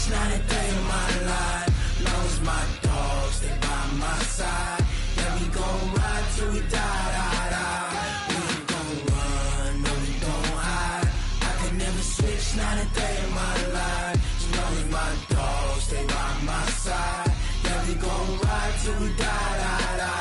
switch, not a day in my life. Long as my dogs stay by my side. Yeah, we gon' ride till we die, die, die. We ain't gon' run, no, we gon' hide. I can never switch, not a day in my life. As long as my dogs stay by my side. Yeah, we gon' ride till we die, die, die.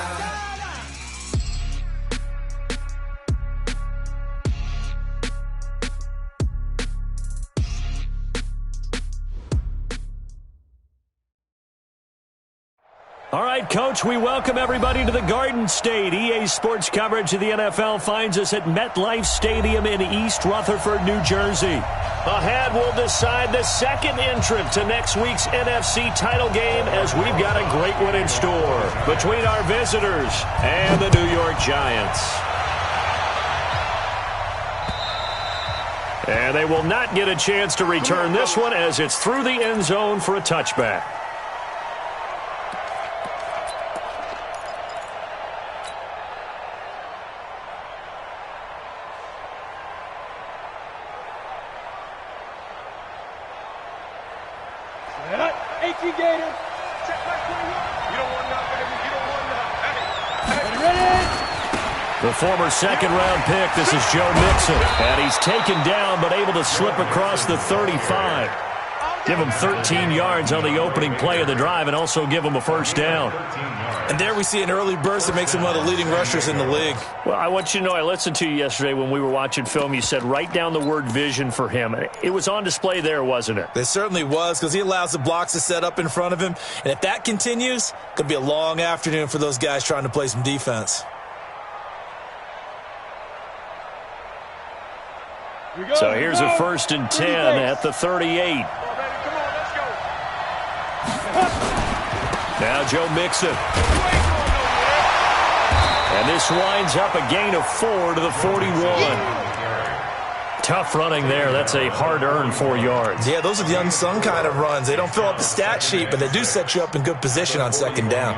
All right, Coach, we welcome everybody to the Garden State. EA Sports coverage of the NFL finds us at MetLife Stadium in East Rutherford, New Jersey. Ahead, we'll decide the second entrant to next week's NFC title game as we've got a great one in store between our visitors and the New York Giants. And they will not get a chance to return this one as it's through the end zone for a touchback. The former second-round pick, this is Joe Mixon. And he's taken down but able to slip across the 35. Give him 13 yards on the opening play of the drive and also give him a first down. And there we see an early burst that makes him one of the leading rushers in the league. Well, I want you to know, I listened to you yesterday when we were watching film. You said write down the word vision for him. It was on display there, wasn't it? It certainly was, because he allows the blocks to set up in front of him. And if that continues, it could be a long afternoon for those guys trying to play some defense. So here's a 1st and 10 at the 38. Now Joe Mixon. And this winds up a gain of 4 to the 41. Tough running there. That's a hard-earned 4 yards. Yeah, those are the unsung kind of runs. They don't fill up the stat sheet, but they do set you up in good position on second down.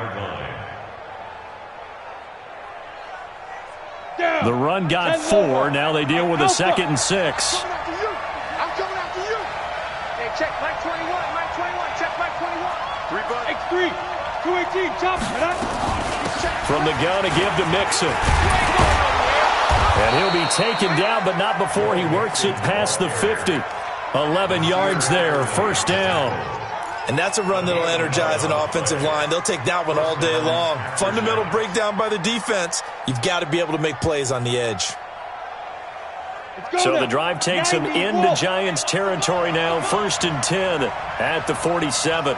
The run got 4. Now they deal with a 2nd and 6. I'm coming after you. Hey, check Mike 21. Mike 21. Check Mike 21. X3. 218. Chop. From the gun to give to Mixon. And he'll be taken down, but not before he works it past the 50. 11 yards there. First down. And that's a run that'll energize an offensive line. They'll take that one all day long. Fundamental breakdown by the defense. You've got to be able to make plays on the edge. So the drive takes them into Giants territory now. 1st and 10 at the 47.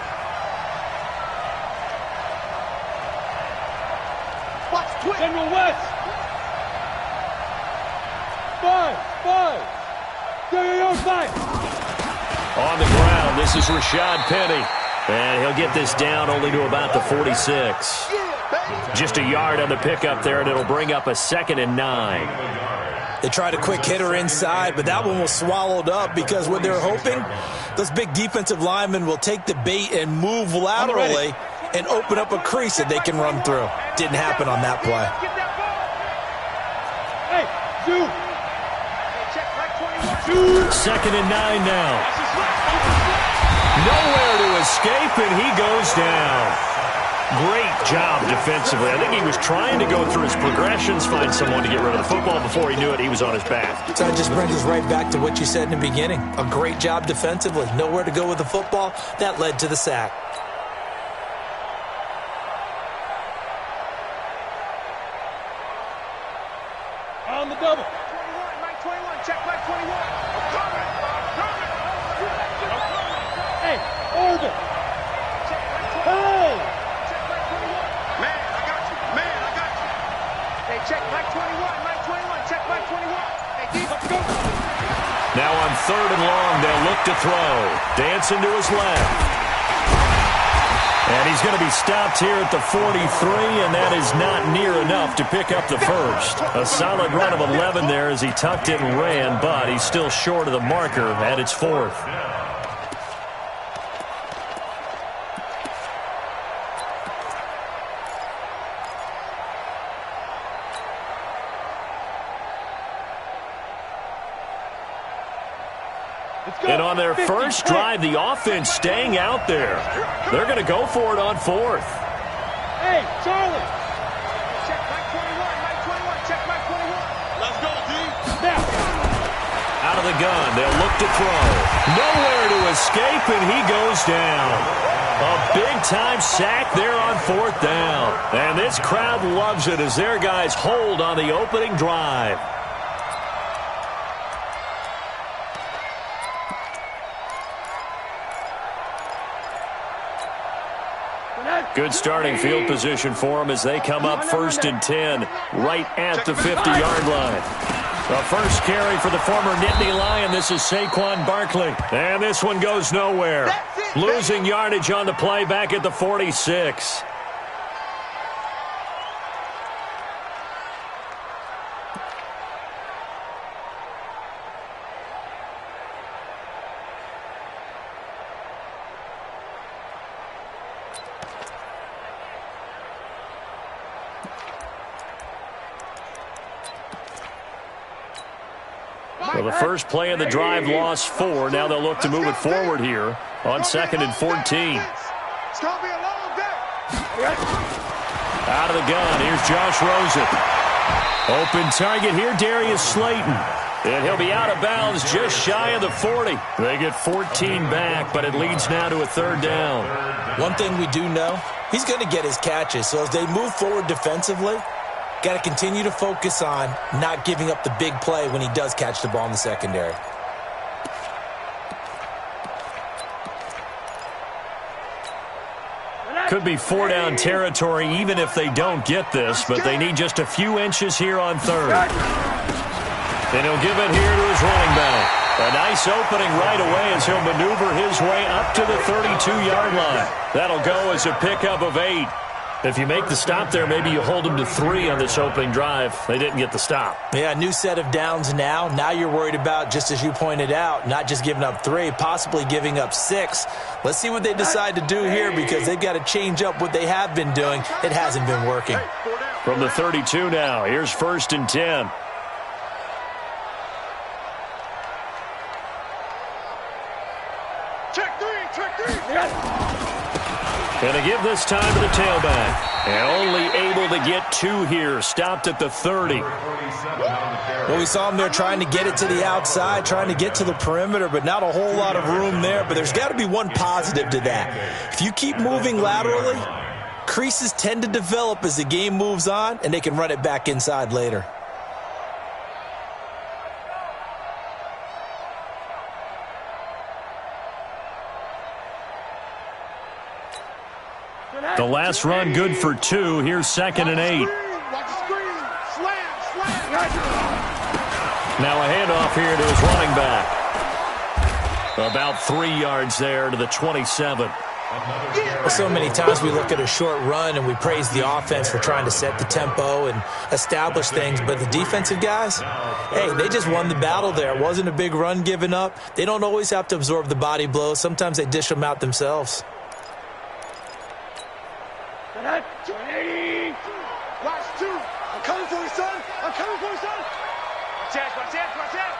General West. 5. 5. On the ground, this is Rashad Penny. And he'll get this down only to about the 46. Just a yard on the pickup there, and it'll bring up a 2nd and 9. They tried a quick hitter inside, but that one was swallowed up because what they're hoping, those big defensive linemen will take the bait and move laterally and open up a crease that they can run through. Didn't happen on that play. Hey, shoot. 2nd and 9 now. Nowhere to escape, and he goes down. Great job defensively. I think he was trying to go through his progressions, find someone to get rid of the football. Before he knew it, he was on his back. So that just brings us right back to what you said in the beginning. A great job defensively. Nowhere to go with the football. That led to the sack. On the double. 21, Mike 21. Check Mike 21. Hey, Oregon. Hey. Check Mike 21. Man, I got you. Hey, check Mike 21. Mike 21. Check Mike 21. Hey, deep. Let's go. Now on 3rd and long, they'll look to throw. Dancing to his left. And he's going to be stopped here at the 43, and that is not near enough to pick up the first. A solid run of 11 there as he tucked it and ran, but he's still short of the marker at its 4th. And on their first drive, the offense staying out there. They're going to go for it on fourth. Hey, Charlie. Check Mike 21, check Mike 21. Let's go, D. Out of the gun, they'll look to throw. Nowhere to escape, and he goes down. A big-time sack there on fourth down. And this crowd loves it as their guys hold on the opening drive. Good starting field position for them as they come up 1st and 10, right at the 50-yard line. The first carry for the former Nittany Lion. This is Saquon Barkley. And this one goes nowhere. Losing yardage on the play back at the 46. Well, the first play of the drive lost 4. Now they'll look to move it forward here on 2nd and 14. It's going to be a long day. Out of the gun, here's Josh Rosen. Open target here, Darius Slayton. And he'll be out of bounds just shy of the 40. They get 14 back, but it leads now to a 3rd down. One thing we do know, he's going to get his catches. So as they move forward defensively, got to continue to focus on not giving up the big play when he does catch the ball in the secondary. Could be 4-down territory even if they don't get this, but they need just a few inches here on 3rd. And he'll give it here to his running back. A nice opening right away as he'll maneuver his way up to the 32-yard line. That'll go as a pickup of 8. If you make the stop there, maybe you hold them to 3 on this opening drive. They didn't get the stop. Yeah, new set of downs now. Now you're worried about, just as you pointed out, not just giving up 3, possibly giving up 6. Let's see what they decide to do here because they've got to change up what they have been doing. It hasn't been working. From the 32 now, here's 1st and 10. Check 3, check 3. Going to give this time to the tailback. And only able to get 2 here. Stopped at the 30. Well, we saw him there trying to get it to the outside, trying to get to the perimeter, but not a whole lot of room there. But there's got to be one positive to that. If you keep moving laterally, creases tend to develop as the game moves on, and they can run it back inside later. The last run good for 2. Here's 2nd and 8. Now a handoff here to his running back. About 3 yards there to the 27. Well, so many times we look at a short run and we praise the offense for trying to set the tempo and establish things, but the defensive guys, hey, they just won the battle there. It wasn't a big run given up. They don't always have to absorb the body blows. Sometimes they dish them out themselves. Watch 2. I'm coming for you, son. I'm coming for you, son. Watch out, watch out, watch out.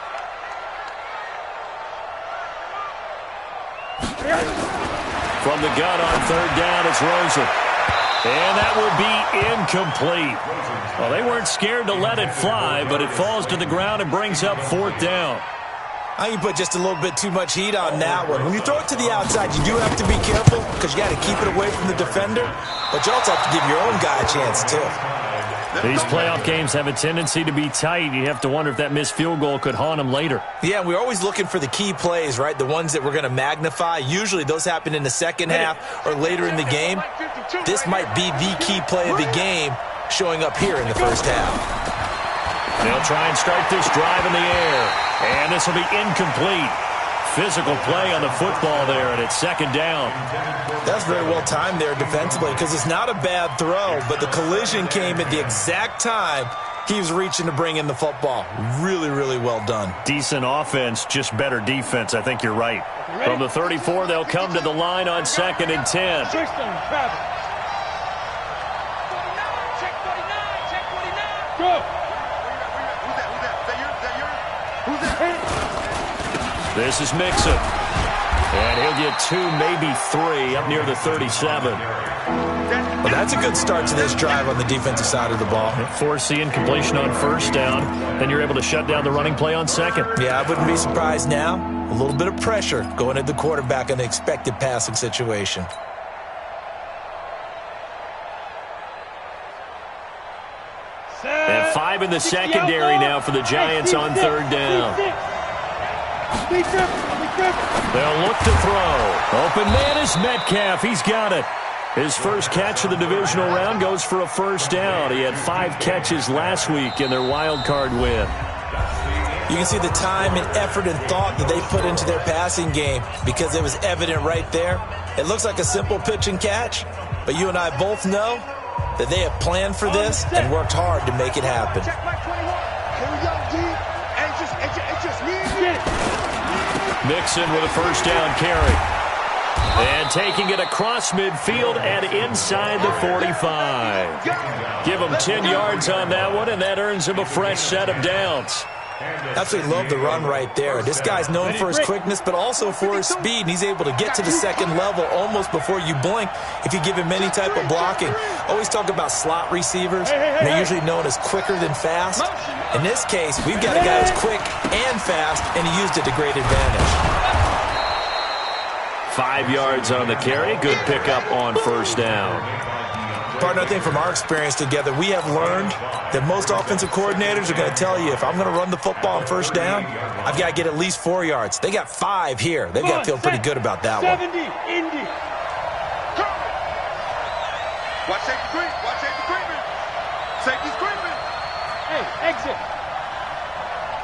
From the gun on 3rd down, it's Rosen. And that would be incomplete. Well, they weren't scared to let it fly, but it falls to the ground and brings up 4th down. I think you put just a little bit too much heat on that one. When you throw it to the outside, you do have to be careful because you got to keep it away from the defender, but you also have to give your own guy a chance, too. These playoff games have a tendency to be tight. You have to wonder if that missed field goal could haunt them later. Yeah, we're always looking for the key plays, right? The ones that we're going to magnify. Usually those happen in the second half or later in the game. This might be the key play of the game showing up here in the first half. They'll try and start this drive in the air. And this will be incomplete. Physical play on the football there, and it's 2nd down. That's very well timed there defensively because it's not a bad throw, but the collision came at the exact time he was reaching to bring in the football. Really, really well done. Decent offense, just better defense. I think you're right. From the 34, they'll come to the line on 2nd and 10. This is Mixon. And he'll get 2, maybe 3, up near the 37. Well, that's a good start to this drive on the defensive side of the ball. Force the incompletion on first down. Then you're able to shut down the running play on second. Yeah, I wouldn't be surprised now. A little bit of pressure going at the quarterback in an expected passing situation. And 5 in the secondary now for the Giants on third down. They'll look to throw. Open man is Metcalf. He's got it. His first catch of the divisional round goes for a first down. He had 5 catches last week in their wild card win. You can see the time and effort and thought that they put into their passing game because it was evident right there. It looks like a simple pitch and catch, but you and I both know that they have planned for this and worked hard to make it happen. Mixon with a first down carry. And taking it across midfield and inside the 45. Give him 10 yards on that one, and that earns him a fresh set of downs. Absolutely love the run right there. This guy's known for his quickness, but also for his speed. And he's able to get to the second level almost before you blink if you give him any type of blocking. Always talk about slot receivers. And they're usually known as quicker than fast. In this case, we've got a guy who's quick and fast, and he used it to great advantage. 5 yards on the carry. Good pickup on first down. Partner, I think from our experience together, we have learned that most offensive coordinators are going to tell you, if I'm going to run the football on first down, I've got to get at least 4 yards. They got 5 here. They've got to feel pretty good about that 70, Indy. Watch safety creep. Watch safety creeping. Safety's creeping. Hey, exit.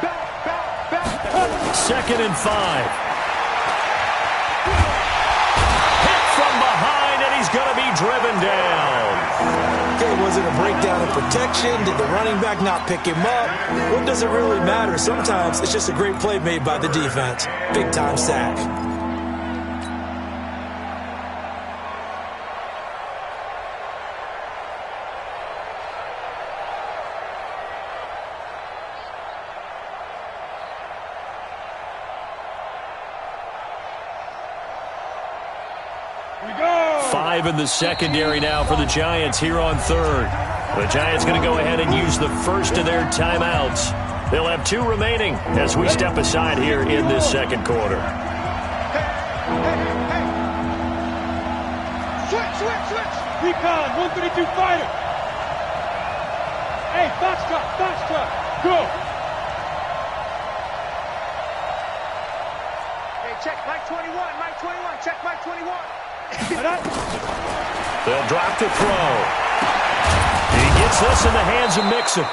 Back. Second and 5. Hit from behind, and he's going to be driven down. Okay, was it a breakdown in protection? Did the running back not pick him up? What does it really matter? Sometimes it's just a great play made by the defense. Big-time sack. In the secondary now for the Giants here on third. The Giants going to go ahead and use the first of their timeouts. They'll have 2 remaining as we step aside here in this second quarter. Switch. Recon, 132 fighter. Hey, box truck. Go. Hey, check Mike 21. Check Mike 21. They'll drop to throw. He gets this in the hands of Mixon.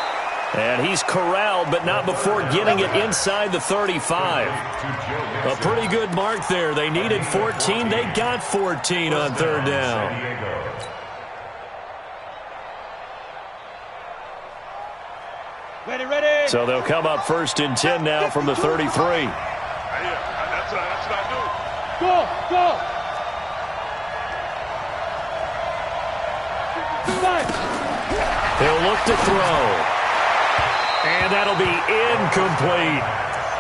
And he's corralled, but not before getting it inside the 35. A pretty good mark there. They needed 14. They got 14 on third down. Ready. So they'll come up first and 10 now from the 33. That's what I do. Go. He'll look to throw. And that'll be incomplete.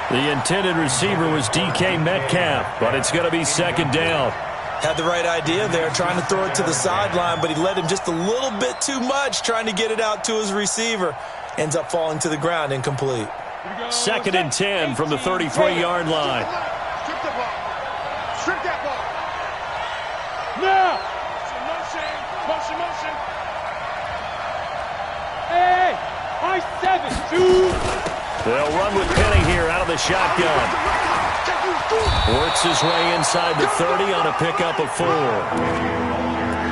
The intended receiver was DK Metcalf, but it's going to be second down. Had the right idea there, trying to throw it to the sideline, but he led him just a little bit too much, trying to get it out to his receiver. Ends up falling to the ground, incomplete. Second and 10 from the 33-yard line. Strip that ball. Now. Motion. Hey, high 7, 2. They'll run with Penny here out of the shotgun. Works his way inside the 30 on a pickup of 4.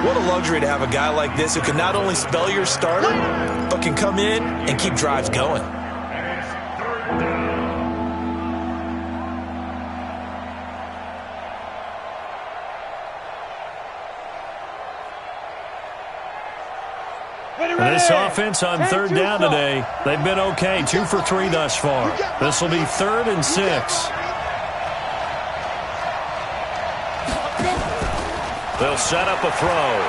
What a luxury to have a guy like this who can not only spell your starter, but can come in and keep drives going. This offense on third down today, they've been okay. 2 for 3 thus far. This will be 3rd and 6. They'll set up a throw.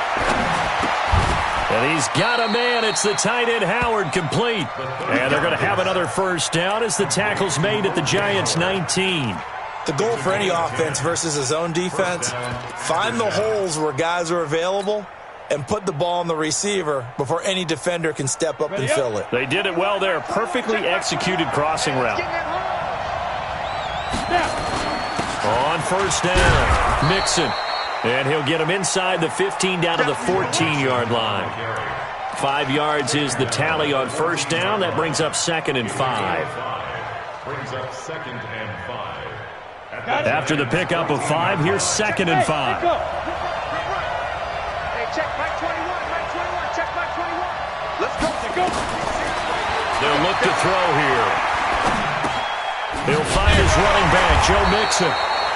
And he's got a man. It's the tight end Howard, complete. And they're going to have another first down as the tackle's made at the Giants' 19. The goal for any offense versus a zone defense, find the holes where guys are available and put the ball on the receiver before any defender can step up and fill it. They did it well there. Perfectly executed crossing route. On first down, Mixon. And he'll get him inside the 15 down to the 14-yard line. 5 yards is the tally on first down. That brings up 2nd and 5. After the pickup of 5, here's 2nd and 5. Hey, check Mike 21, Mike 21, check Mike 21. Let's go. They'll look to throw here. He'll find his running back, Joe Mixon.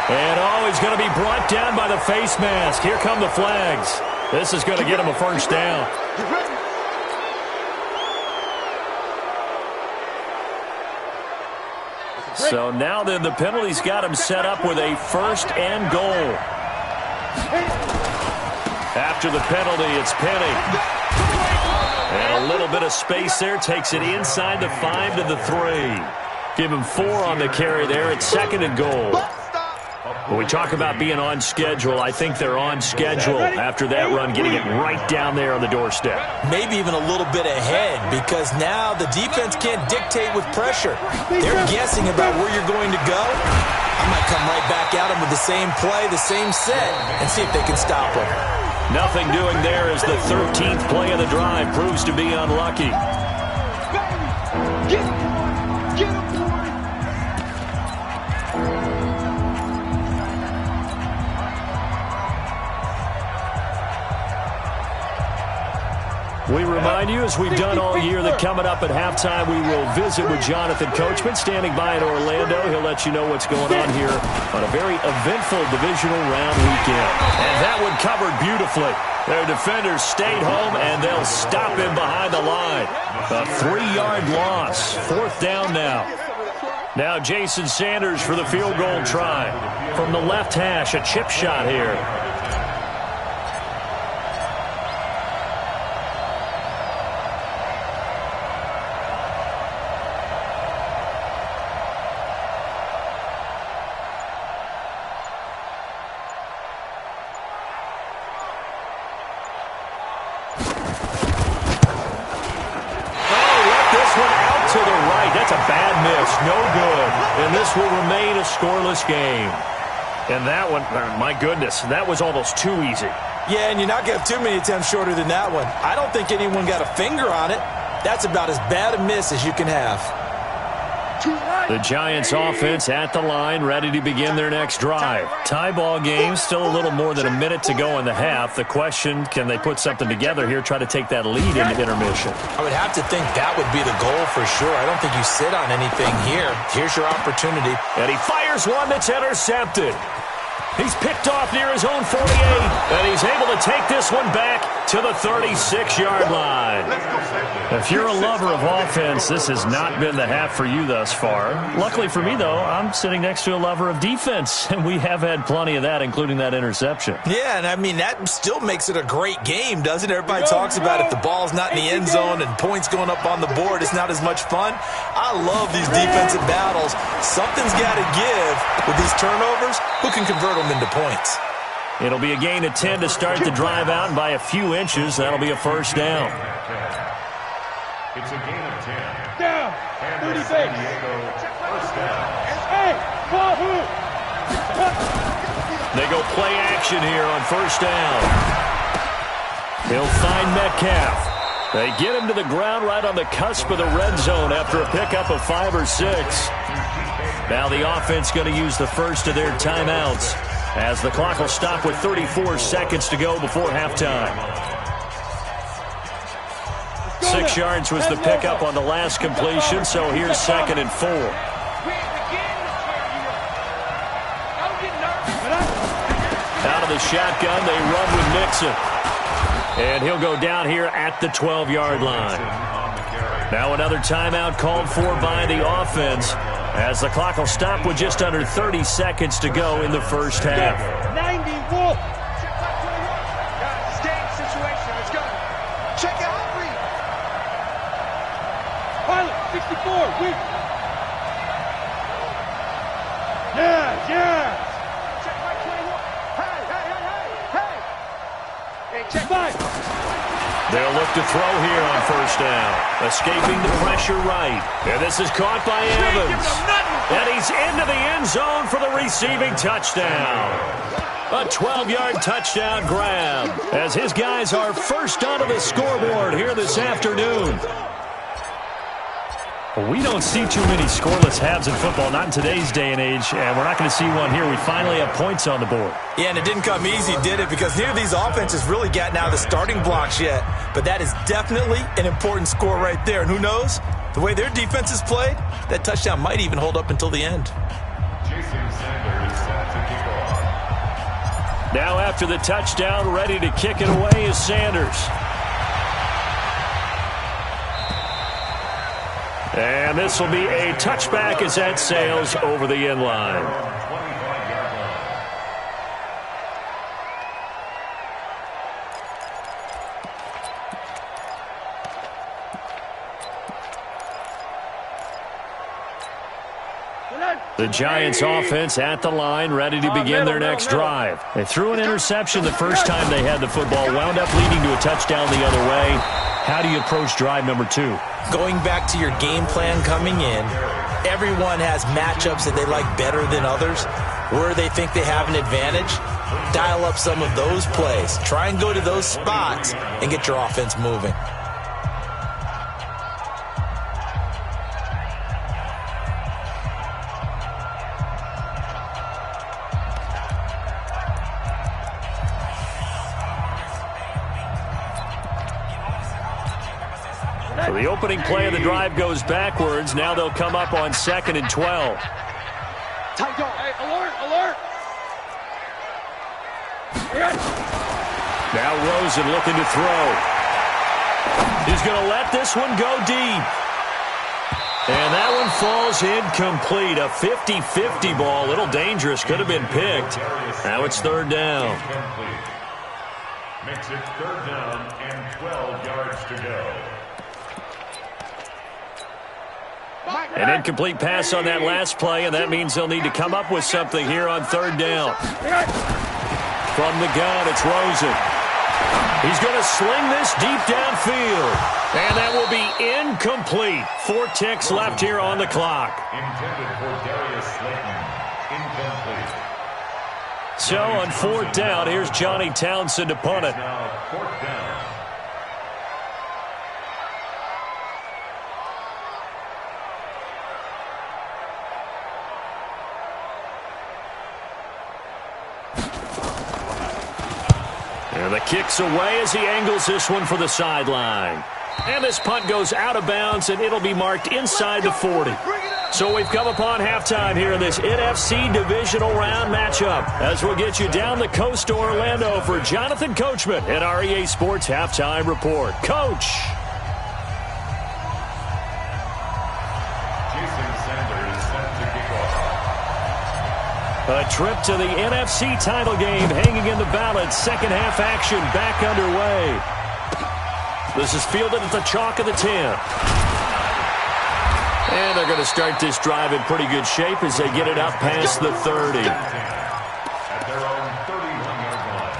And, he's going to be brought down by the face mask. Here come the flags. This is going to get him a first down. So now then the penalty's got him set up with a 1st and goal. After the penalty, it's Penny. And a little bit of space there. Takes it inside the 5 to the 3. Give him 4 on the carry there. It's 2nd and goal. When we talk about being on schedule, I think they're on schedule after that run, getting it right down there on the doorstep. Maybe even a little bit ahead, because now the defense can't dictate with pressure. They're guessing about where you're going to go. I might come right back at them with the same play, the same set, and see if they can stop them. Nothing doing there as the 13th play of the drive proves to be unlucky. Get him, boy. We remind you, as we've done all year, that coming up at halftime, we will visit with Jonathan Coachman, standing by in Orlando. He'll let you know what's going on here on a very eventful divisional round weekend. And that one covered beautifully. Their defenders stayed home, and they'll stop him behind the line. A 3-yard loss. 4th down now. Now Jason Sanders for the field goal try. From the left hash, a chip shot here. No good, and this will remain a scoreless game. And that one, my goodness, that was almost too easy. Yeah, and you're not going to have too many attempts shorter than that one. I don't think anyone got a finger on it. That's about as bad a miss as you can have. The Giants offense at the line, ready to begin their next drive. Tie ball game, still a little more than a minute to go in the half. The question, can they put something together here, try to take that lead into intermission? I would have to think that would be the goal for sure. I don't think you sit on anything here. Here's your opportunity. And he fires one that's intercepted. He's picked off near his own 48, and he's able to take this one back to the 36-yard line. If you're a lover of offense, this has not been the half for you thus far. Luckily for me, though, I'm sitting next to a lover of defense, and we have had plenty of that, including that interception. Yeah, and I mean, that still makes it a great game, doesn't it? Everybody talks about if the ball's not in the end zone and points going up on the board, it's not as much fun. I love these defensive battles. Something's got to give with these turnovers. Who can convert them into points? It'll be a gain of 10 to start the drive out, and by a few inches, that'll be a first down. It's a gain of 10. Down. 30 base. First down. Hey, Wahoo! They go play action here on first down. He'll find Metcalf. They get him to the ground right on the cusp of the red zone after a pickup of 5 or 6. Now the offense going to use the first of their timeouts as the clock will stop with 34 seconds to go before halftime. 6 yards was the pickup on the last completion, so here's 2nd and 4. Out of the shotgun, they run with Mixon. And he'll go down here at the 12-yard line. Now another timeout called for by the offense as the clock will stop with just under 30 seconds to go in the first half. 90 Wolf. Game situation. Let's go. Check out Reed. Pilot 64. Weak. Yes, yes. Check my 21. Hey, hey, hey, hey, hey. Hey, check my. They'll look to throw here on first down. Escaping the pressure right. And this is caught by Evans. And he's into the end zone for the receiving touchdown. A 12-yard touchdown grab as his guys are first onto the scoreboard here this afternoon. We don't see too many scoreless halves in football, not in today's day and age, and we're not going to see one here. We finally have points on the board. Yeah, and it didn't come easy, did it? Because neither of these offenses really gotten out of the starting blocks yet. But that is definitely an important score right there. And who knows? The way their defense is played, that touchdown might even hold up until the end. Now after the touchdown, ready to kick it away is Sanders. And this will be a touchback as that sails over the end line. The Giants offense at the line, ready to begin their next drive. They threw an interception the first time they had the football, wound up leading to a touchdown the other way. How do you approach drive number 2? Going back to your game plan coming in, everyone has matchups that they like better than others. Where they think they have an advantage, dial up some of those plays. Try and go to those spots and get your offense moving. So the opening play of the drive goes backwards. Now they'll come up on 2nd and 12. Tight dog. Hey, alert, alert. Now Rosen looking to throw. He's going to let this one go deep. And that one falls incomplete. A 50-50 ball. A little dangerous. Could have been picked. Now it's 3rd down. Makes it 3rd down and 12 yards to go. An incomplete pass on that last play, and that means they'll need to come up with something here on 3rd down. From the gun, it's Rosen. He's going to sling this deep downfield. And that will be incomplete. 4 ticks left here on the clock. Intended for Darius Slayton. Incomplete. So on 4th down, here's Johnny Townsend to punt it. Now 4th down. And the kick's away as he angles this one for the sideline. And this punt goes out of bounds, and it'll be marked inside the 40. So we've come upon halftime here in this NFC divisional round matchup as we'll get you down the coast to Orlando for Jonathan Coachman at our EA Sports Halftime Report. Coach. A trip to the NFC title game hanging in the balance. Second half action back underway. This is fielded at the chalk of the 10. And they're going to start this drive in pretty good shape as they get it up past the 30. At their own 31-yard line.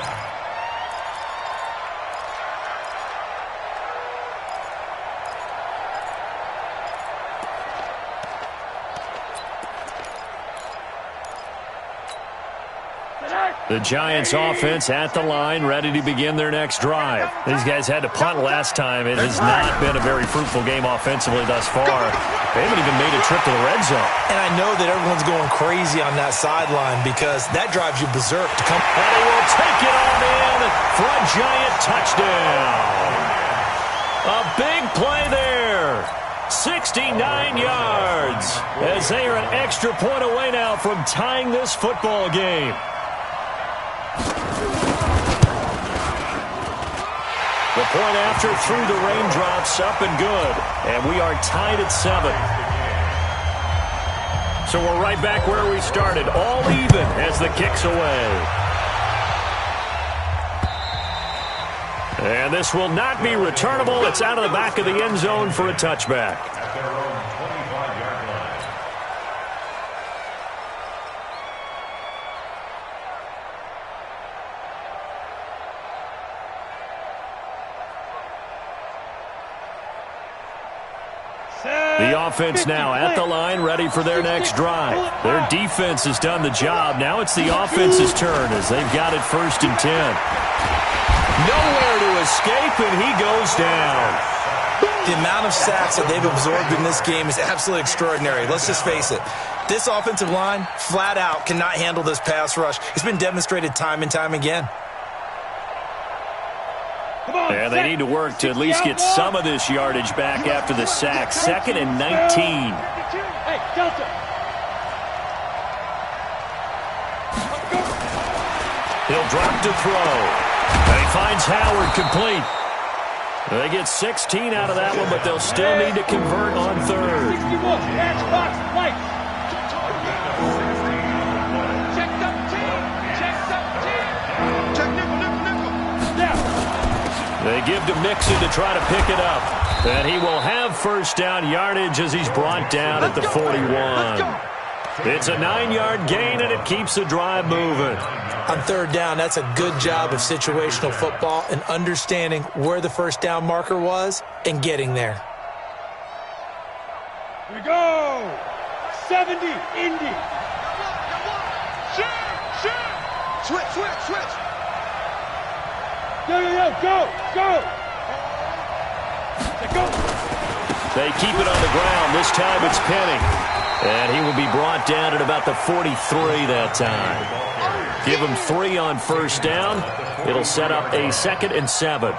The Giants offense at the line, ready to begin their next drive. These guys had to punt last time. It has not been a very fruitful game offensively thus far. They haven't even made a trip to the red zone. And I know that everyone's going crazy on that sideline because that drives you berserk to come. And he will take it on in for a Giant touchdown. A big play there. 69 yards as they are an extra point away now from tying this football game. The point after through the raindrops, up and good. And we are tied at 7. So we're right back where we started, all even as the kick's away. And this will not be returnable. It's out of the back of the end zone for a touchback. At their own 25-yard line. offense now at the line, ready for their next drive. Their defense has done the job. Now it's the offense's turn as they've got it 1st and 10. Nowhere to escape, and he goes down. The amount of sacks that they've absorbed in this game is absolutely extraordinary. Let's just face it. This offensive line, flat out, cannot handle this pass rush. It's been demonstrated time and time again. And they need to work to at least get some of this yardage back after the sack. 2nd and 19. Hey, Delta. He'll drop to throw. And he finds Howard complete. They get 16 out of that one, but they'll still need to convert on 3rd. 61, match box, right. Check up team. Check nickel. They give to Mixon to try to pick it up. And he will have 1st down yardage as he's brought down at the 41. It's a 9-yard gain, and it keeps the drive moving. On 3rd down, that's a good job of situational football and understanding where the 1st down marker was and getting there. Here we go. 70, Indy. Shoot. Switch. Go. They keep it on the ground. This time it's Penny. And he will be brought down at about the 43 that time. Give him 3 on 1st down. It'll set up a 2nd and 7.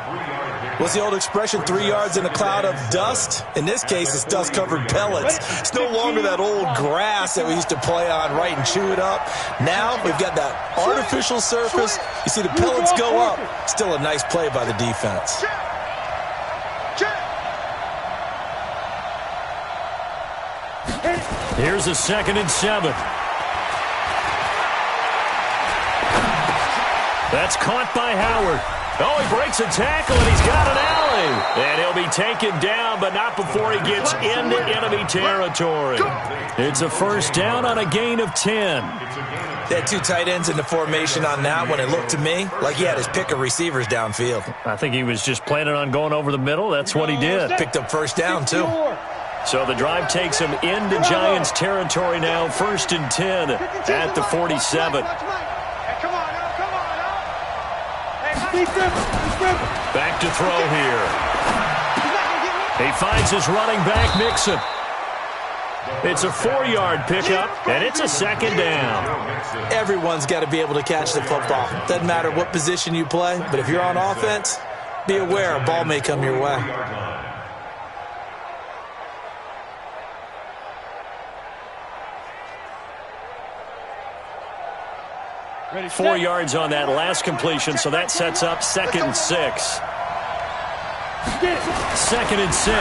What's the old expression, 3 yards in a cloud of dust? In this case, it's dust-covered pellets. It's no longer that old grass that we used to play on, right, and chew it up. Now we've got that artificial surface. You see the pellets go up. Still a nice play by the defense. Here's a 2nd and 7. That's caught by Howard. Oh, he breaks a tackle, and he's got an alley. And he'll be taken down, but not before he gets into enemy territory. It's a 1st down on a gain of 10. They had 2 tight ends in the formation on that one. It looked to me like he had his pick of receivers downfield. I think he was just planning on going over the middle. That's what he did. Picked up 1st down, too. So the drive takes him into Giants territory now, 1st and 10 at the 47. Back to throw here. He finds his running back, Mixon. It's a 4-yard pickup, and it's a 2nd down. Everyone's got to be able to catch the football. Doesn't matter what position you play, but if you're on offense, be aware a ball may come your way. 4 yards on that last completion, so that sets up 2nd and 6. 2nd and 6.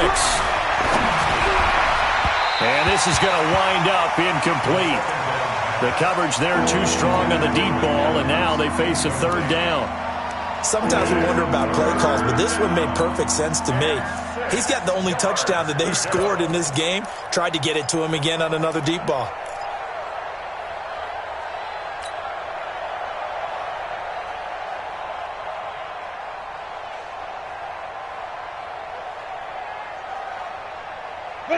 And this is going to wind up incomplete. The coverage there too strong on the deep ball, and now they face a 3rd down. Sometimes we wonder about play calls, but this one made perfect sense to me. He's got the only touchdown that they've scored in this game. Tried to get it to him again on another deep ball.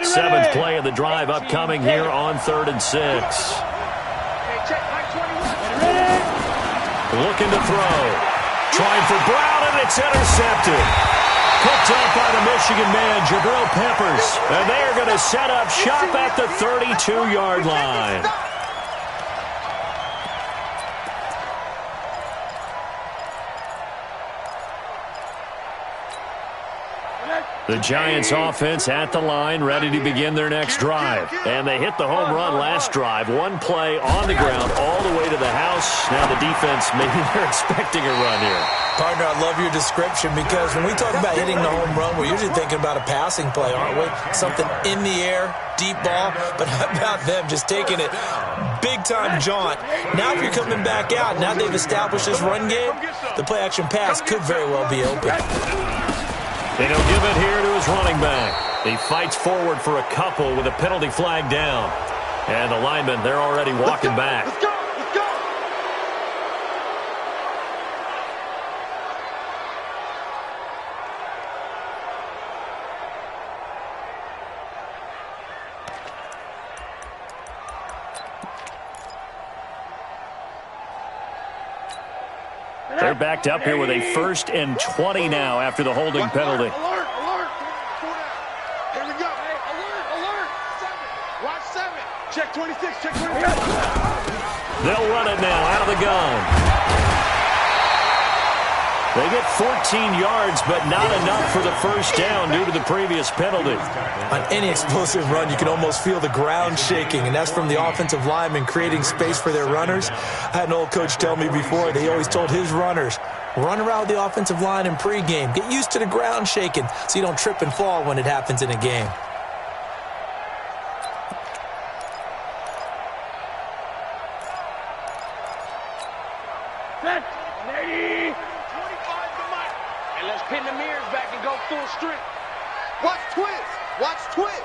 Seventh play of the drive upcoming here on 3rd and 6. Looking to throw. Trying for Brown, and it's intercepted. Picked up by the Michigan man, Jabril Peppers. And they are going to set up shop at the 32-yard line. The Giants offense at the line, ready to begin their next drive. And they hit the home run last drive. 1 play on the ground all the way to the house. Now the defense, maybe they're expecting a run here. Partner, I love your description because when we talk about hitting the home run, we're usually thinking about a passing play, aren't we? Something in the air, deep ball. But how about them just taking it big-time jaunt? Now if you're coming back out, now they've established this run game, the play-action pass could very well be open. And he'll give it here to his running back. He fights forward for a couple with a penalty flag down. And the linemen, they're already walking back. Let's go. They're backed up here with a 1st and 20 now after the holding penalty. Alert, alert. Here we go. Hey, alert, alert. 7. Watch 7. Check 26, check 26. They'll run it now out of the gun. They get 14 yards, but not enough for the first down due to the previous penalty. On any explosive run, you can almost feel the ground shaking, and that's from the offensive linemen creating space for their runners. I had an old coach tell me before, they always told his runners, run around the offensive line in pregame. Get used to the ground shaking so you don't trip and fall when it happens in a game. Set. Ready. 25 to Mike. And let's pin the mirrors back and go full strength. Watch twist. Watch twist.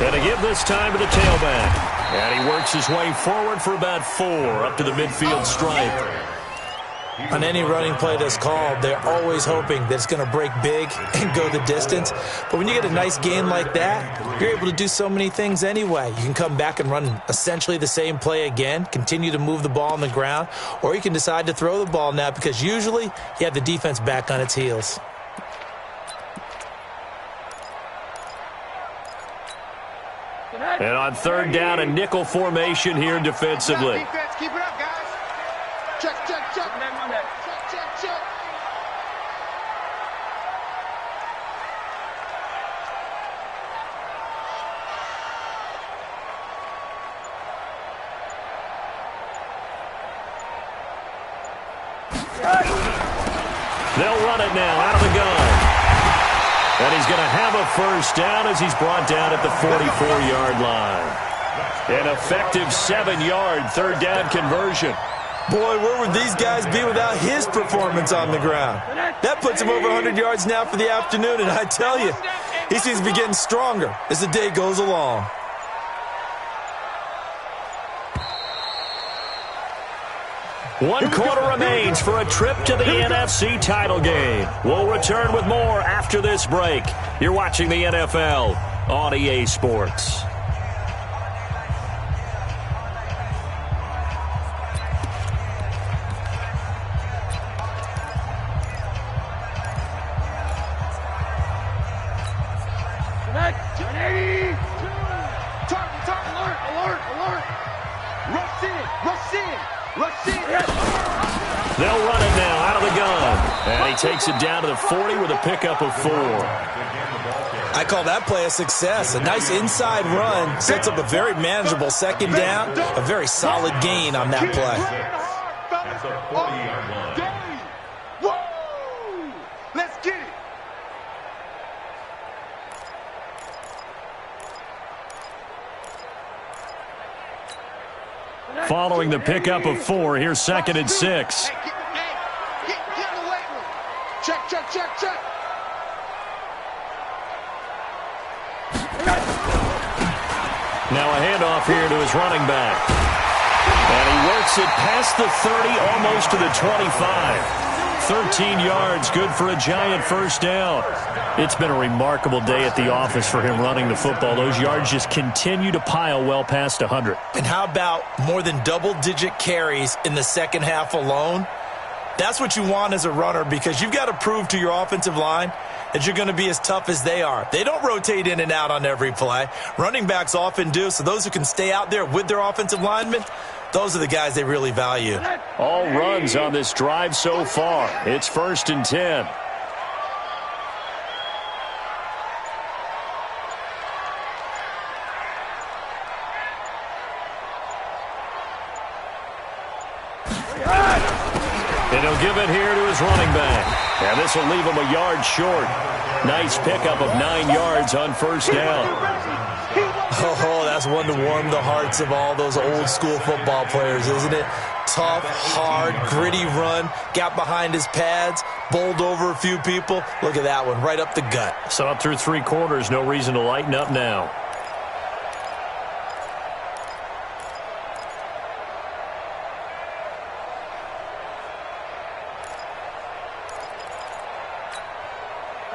And to give this time to the tailback. And he works his way forward for about 4 up to the midfield stripe. On any running play that's called, they're always hoping that it's going to break big and go the distance. But when you get a nice gain like that, you're able to do so many things anyway. You can come back and run essentially the same play again, continue to move the ball on the ground, or you can decide to throw the ball now because usually you have the defense back on its heels. And on 3rd down, a nickel formation here defensively. Defense, keep it up, guys. Check, check, check. Check, check, check. They'll run it now out of the gun. And he's going to have a first down as he's brought down at the 44-yard line. An effective 7-yard 3rd down conversion. Boy, where would these guys be without his performance on the ground? That puts him over 100 yards now for the afternoon, and I tell you, he seems to be getting stronger as the day goes along. One quarter remains for a trip to the NFC title game. We'll return with more after this break. You're watching the NFL on EA Sports. They'll run it now out of the gun. And he takes it down to the 40 with a pickup of 4. I call that play a success. A nice inside run sets up a very manageable 2nd down. A very solid gain on that play. That's a 40-yard line. Whoa! Let's get it. Following the pickup of 4, here's 2nd and 6. Hey, get in the weight room. Check, check, check, check. Now a handoff here to his running back. And he works it past the 30, almost to the 25. 13 yards, good for a giant first down. It's been a remarkable day at the office for him running the football. Those yards just continue to pile well past 100. And how about more than double-digit carries in the 2nd half alone? That's what you want as a runner because you've got to prove to your offensive line that you're going to be as tough as they are. They don't rotate in and out on every play. Running backs often do, so those who can stay out there with their offensive linemen, those are the guys they really value. All runs on this drive so far. It's 1st and 10. And he'll give it here to his running back. And this will leave him a yard short. Nice pickup of 9 yards on first down. Oh, that's one to warm the hearts of all those old school football players, isn't it? Tough, hard, gritty run, got behind his pads, bowled over a few people. Look at that one, right up the gut. So up through 3 quarters, no reason to lighten up now.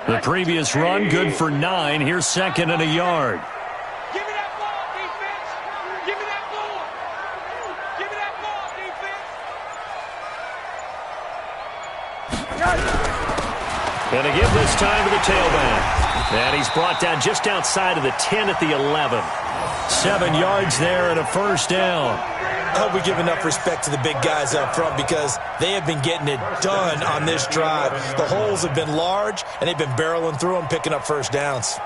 The previous run, good for 9. Here's second and a yard. Give me that ball, defense. Give me that ball. Give me that ball, defense. Going to give this time to the tailback. And he's brought down just outside of the 10 at the 11. 7 yards there and a first down. I hope we give enough respect to the big guys up front because they have been getting it done on this drive. The holes have been large, and they've been barreling through them, picking up first downs.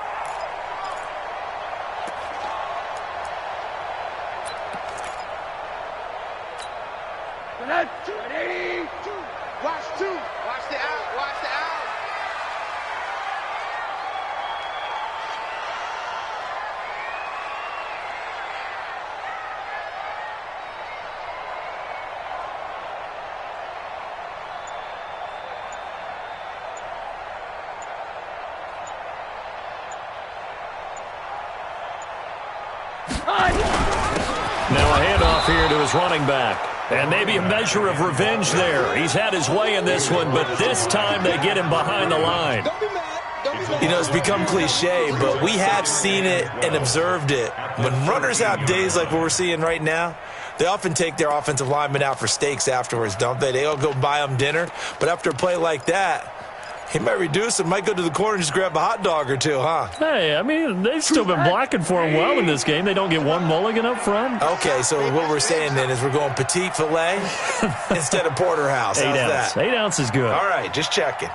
Watch two. Watch the out. Watch the out. Now a handoff here to his running back. And maybe a measure of revenge there. He's had his way in this one, but this time they get him behind the line. You know, it's become cliche, but we have seen it and observed it. When runners have days like what we're seeing right now, they often take their offensive linemen out for steaks afterwards, don't they? They all go buy them dinner. But after a play like that, he might reduce it, might go to the corner and just grab a hot dog or two, huh? Hey, I mean, they've still been blocking for him well in this game. They don't get one mulligan up front. Okay, so what we're saying then is we're going petite filet instead of porterhouse. How's 8 ounce. that? 8 ounce is good. All right, just checking.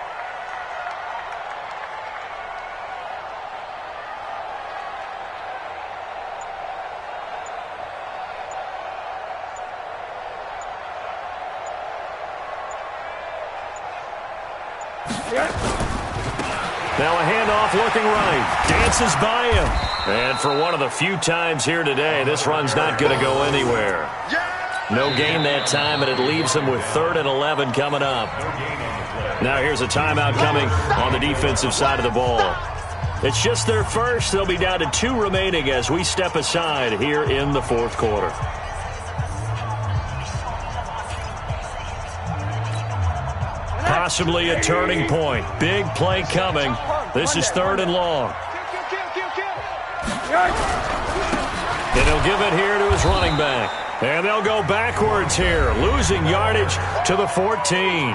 Now a handoff looking right. Dances by him. And for one of the few times here today, this run's not going to go anywhere. No gain that time, and it leaves him with 3rd and 11 coming up. Now here's a timeout coming on the defensive side of the ball. It's just their first. They'll be down to 2 remaining as we step aside here in the 4th quarter. Possibly a turning point. Big play coming. This is 3rd and long. And he'll give it here to his running back. And they'll go backwards here, losing yardage to the 14.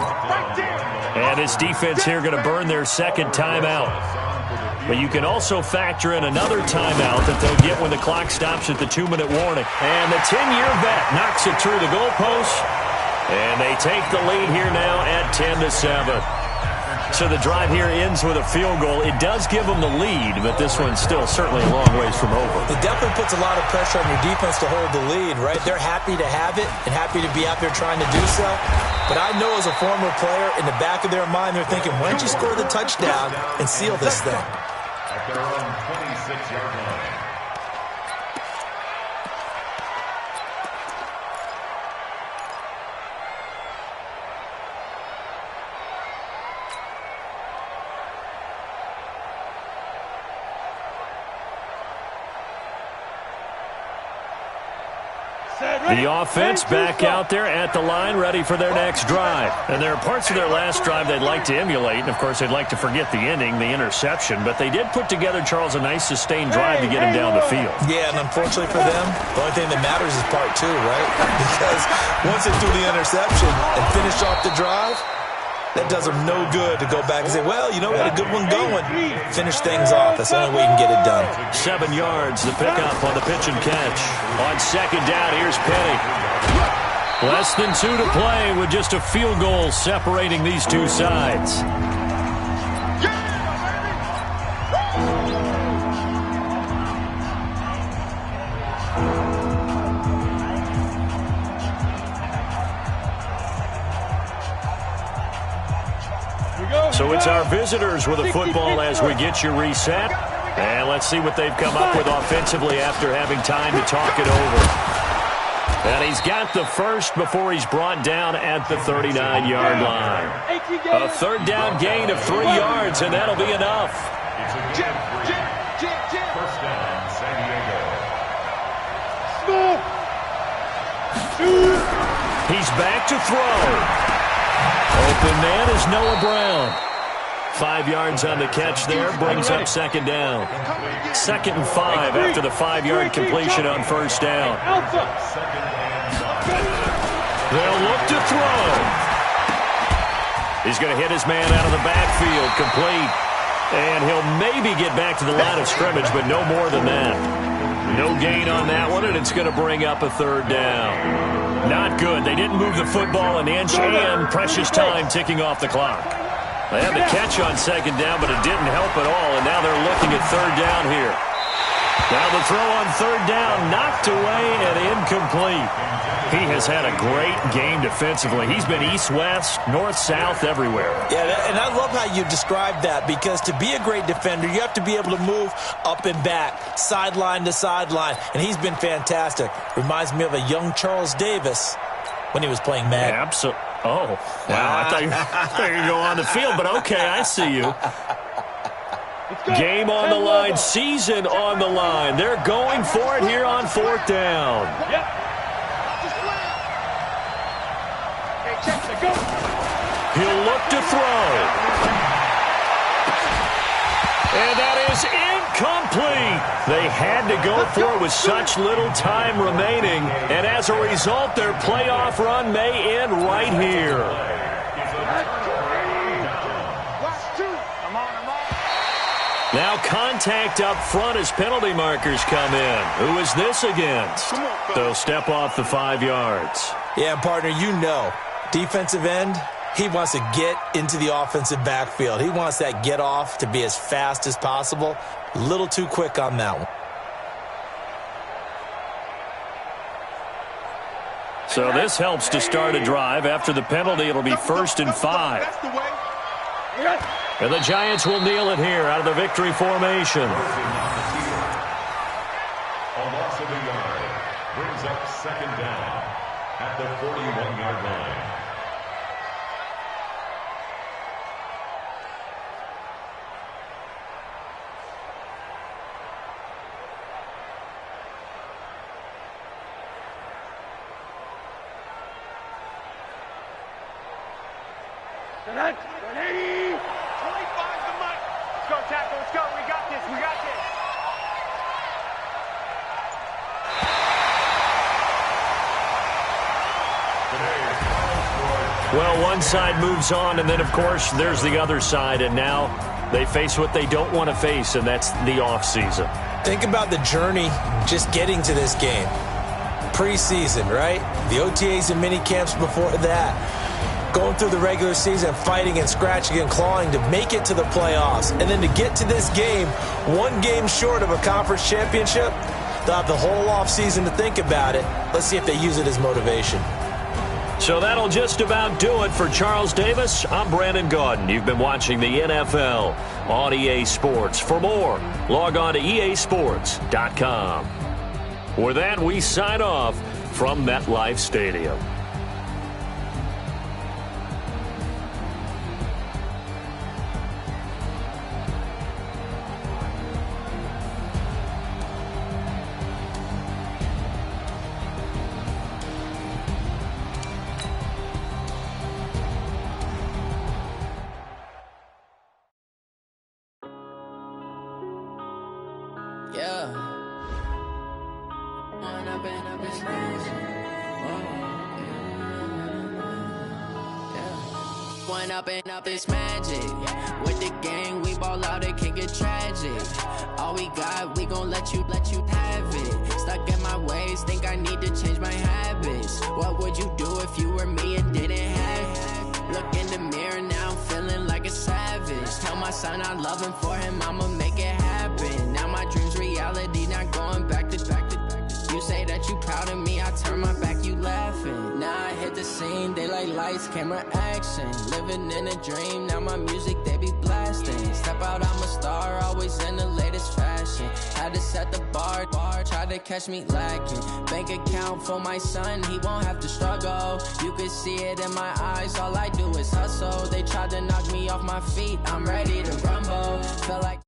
And his defense here going to burn their 2nd timeout. But you can also factor in another timeout that they'll get when the clock stops at the 2-minute warning. And the 10-year vet knocks it through the goalpost. And they take the lead here now at 10-7. So the drive here ends with a field goal. It does give them the lead, but this one's still certainly a long ways from over. It definitely puts a lot of pressure on your defense to hold the lead, right? They're happy to have it and happy to be out there trying to do so. But I know as a former player, in the back of their mind, they're thinking, why don't you score the touchdown and seal this thing? At their own 26-yard line. The offense back out there at the line, ready for their next drive. And there are parts of their last drive they'd like to emulate. And, of course, they'd like to forget the ending, the interception. But they did put together, Charles, a nice sustained drive to get him down the field. Yeah, and unfortunately for them, the only thing that matters is part 2, right? Because once they threw the interception and finished off the drive, that does them no good to go back and say, well, you know, we had a good one going. Finish things off. That's the only way you can get it done. 7 yards, the pickup on the pitch and catch. On 2nd down, here's Penny. Less than 2 to play with just a field goal separating these two sides. So it's our visitors with a football as we get you reset. And let's see what they've come up with offensively after having time to talk it over. And he's got the first before he's brought down at the 39-yard line. A 3rd down gain of 3 yards, and that'll be enough. First down, San Diego. He's back to throw. Open man is Noah Brown. 5 yards on the catch there. Brings up second down. 2nd and 5 after the 5-yard completion on first down. They'll look to throw. He's going to hit his man out of the backfield. Complete. And he'll maybe get back to the line of scrimmage, but no more than that. No gain on that one, and it's going to bring up a 3rd down. Not good. They didn't move the football an inch, and precious time ticking off the clock. They had the catch on 2nd down, but it didn't help at all, and now they're looking at 3rd down here. Now the throw on 3rd down, knocked away and incomplete. He has had a great game defensively. He's been east-west, north-south, everywhere. Yeah, and I love how you described that, because to be a great defender, you have to be able to move up and back, sideline to sideline, and he's been fantastic. Reminds me of a young Charles Davis when he was playing Madden. Absolutely. Oh, wow. I thought you were going to go on the field, but okay, I see you. Game on the line, season on the line. They're going for it here on 4th down. He'll look to throw. And that is incomplete. They had to go for it with such little time remaining. And as a result, their playoff run may end right here. Now contact up front as penalty markers come in. Who is this against? They'll step off the 5 yards. Yeah, partner, you know, defensive end, he wants to get into the offensive backfield. He wants that get off to be as fast as possible. A little too quick on that one. So this helps to start a drive. After the penalty, it'll be 1st and 5. And the Giants will kneel it here out of the victory formation. A loss of a yard brings up 2nd down at the 41-yard line. Well, one side moves on, and then, of course, there's the other side, and now they face what they don't want to face, and that's the offseason. Think about the journey just getting to this game. Preseason, right? The OTAs and mini camps before that. Going through the regular season, fighting and scratching and clawing to make it to the playoffs. And then to get to this game, 1 game short of a conference championship, they'll have the whole offseason to think about it. Let's see if they use it as motivation. So that'll just about do it for Charles Davis. I'm Brandon Gaudin. You've been watching the NFL on EA Sports. For more, log on to easports.com. With that, we sign off from MetLife Stadium. Up this magic with the gang, we ball out, it can get tragic. All we got, we gon' let you have it. Stuck in my ways, think I need to change my habits. What would you do if you were me and didn't have it? Look in the mirror now, I'm feeling like a savage. Tell my son I love him, for him I'ma make it happen. Now my dreams reality, not going back to. You say that you proud of me, I turn my back, you laughing. Now I hit the scene, they like lights, camera, action. Living in a dream, now my music, they be blasting. Step out, I'm a star, always in the latest fashion. Had to set the bar, try to catch me lacking. Bank account for my son, he won't have to struggle. You could see it in my eyes, all I do is hustle. They tried to knock me off my feet, I'm ready to rumble. Felt like